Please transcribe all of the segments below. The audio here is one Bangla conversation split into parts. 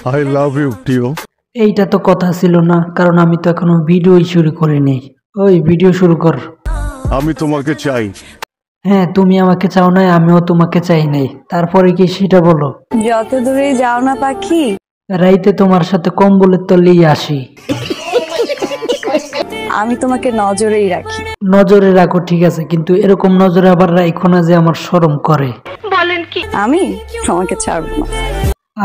I love you, Tio. এইটা তো কথা ছিল না, কারণ আমি তো এখনো ভিডিওই শুরু করিনি। ওই ভিডিও শুরু কর। আমি তোমাকে চাই। হ্যাঁ, তুমি আমাকে চাও নাই, আমিও তোমাকে চাই নাই। তারপরে কি সেটা বলো। যত দূরেই যাও না পাখি, রাইতে তোমার সাথে কম্বলের তলেই আসি। আমি তোমাকে নজরেই রাখি। নজরে রাখো ঠিক আছে, কিন্তু এরকম নজরে আবার রাখো না যে আমার শরম করে। আমি তোমাকে ছাড়বো না।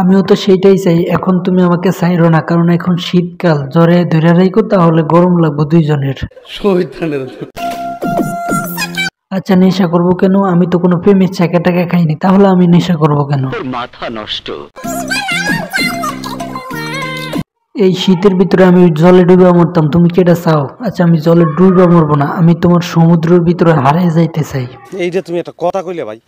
আমিও তো সেইটাই চাই। এখন তুমি আমাকে চাইরো না, কারণ এখন শীতকাল, জ্বরে ধরে রাখো তাহলে গরম লাগবে দুইজনের। আচ্ছা, নেশা করবো কেন? আমি তো কোনো প্রেমের চাকা টাকা খাইনি, তাহলে আমি নেশা করবো কেন? মাথা নষ্ট। এই শীতের ভিতরে আমি জলে ডুবে মরতাম, তুমি কি এটা চাও? আচ্ছা, আমি জলে ডুবে মরবো না, আমি তোমার সমুদ্রের ভিতরে হারিয়ে যাইতে চাই। এইটা তুমি একটা কথা কইলে ভাই।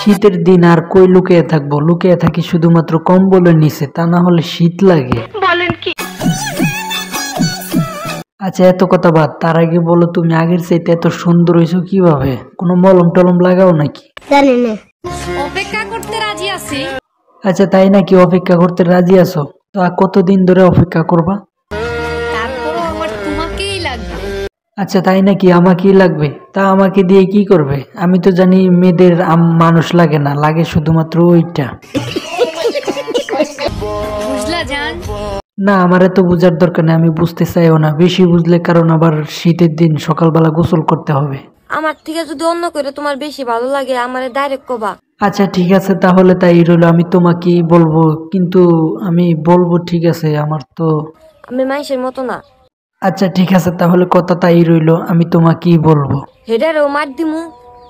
শীতের দিন আর কই লুকিয়ে থাকবো? লুকিয়ে থাকি শুধুমাত্র কম্বলের নিচে, তা না হলে শীত লাগে। আচ্ছা, এত কথা বাদ, তার আগে বলো তুমি আগের চাইতে এত সুন্দর হয়েছো কিভাবে? কোনো মলম টলম লাগাও নাকি? অপেক্ষা করতে রাজি আছি। আচ্ছা, তাই নাকি? অপেক্ষা করতে রাজি আছো? তো আর কতদিন ধরে অপেক্ষা করবা? তারপরও আমার তোমাকেই লাগবে। আচ্ছা, তাই নাকি? আমাকেই লাগবে? তা আমাকে দিয়ে কি করবে? আমি তো জানি মেয়েদের মানুষ লাগে না, লাগে শুধুমাত্র ওইটা। বুঝলা জান? না, আমার এত বুঝার দরকার নেই, আমি বুঝতে চাইও না। বেশি বুঝলে কারণ আবার শীতের দিন সকালবেলা গোসল করতে হবে। আমার থেকে যদি অন্য করে তোমার বেশি ভালো লাগে আমারে ডাইরেক্ট কবা। আচ্ছা ঠিক আছে, তাহলে তাই রইলো, আমি তোমাকেই বলবো। কিন্তু আমি বলবো ঠিক আছে, আমার তো আমি মানুষের মতো না। আচ্ছা ঠিক আছে, তাহলে কথা তাই রইলো, আমি তোমাকেই বলবো। হেডারেও মার দিমু,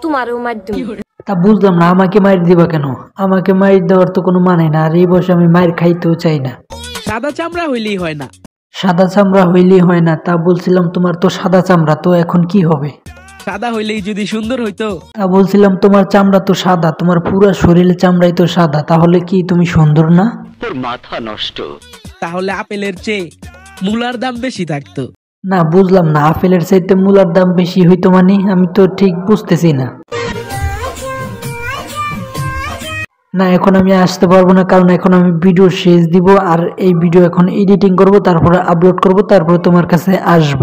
তোমারও মার দিমু। তা বুঝলাম না, আমাকে মাইর দিবা কেন? আমাকে মাইর দেওয়ার তো কোনো মানে না, আর এই বয়সে আমি মাইর খাইতেও চাই না। সাদা চামড়া হইলেই হয় না। সাদা চামড়া হইলেই হয় না? তা বলছিলাম তোমার তো সাদা চামড়া, তো এখন কি হবে? সাদা হইলেই যদি সুন্দর হইতো। তা বলছিলাম তোমার চামড়া তো সাদা, তোমার পুরো শরীরের চামড়াই তো সাদা, তাহলে কি তুমি সুন্দর না? তোর মাথা নষ্ট। তাহলে আপেলের চেয়ে মূলার দাম বেশি থাকতো। না, বুঝলাম না, আপেলের চাইতে মূলার দাম বেশি হইতো মানে? আমি তো ঠিক বুঝতেছি না। না, এখন আমি আসতে পারবো না, কারণ এখন আমি ভিডিও শেষ দিব, আর এই ভিডিও এখন এডিটিং করব, তারপরে আপলোড করব, তারপরে তোমার কাছে আসব।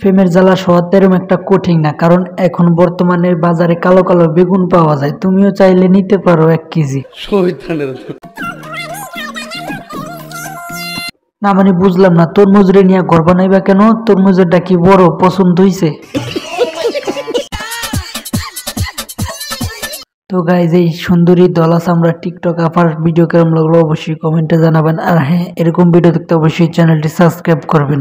প্রেমের জ্বালা সওয়াতে এরকম একটা কঠিন না, কারণ এখন বর্তমানে বাজারে কালো কালো বেগুন পাওয়া যায়, তুমিও চাইলে নিতে পারো 1 কেজি। না মানে বুঝলাম না, তরমুজরে নিয়ে ঘর বানাইবা কেন? তরমুজেরটা কি বড় পছন্দ হইছে? তো গাইজ, এই সুন্দরী দলা চামড়া টিকটক আপার ভিডিও কেমন লাগলো অবশ্যই কমেন্টে জানাবেন, আর হ্যাঁ, এরকম ভিডিও দেখতে অবশ্যই চ্যানেলটি সাবস্ক্রাইব করবেন।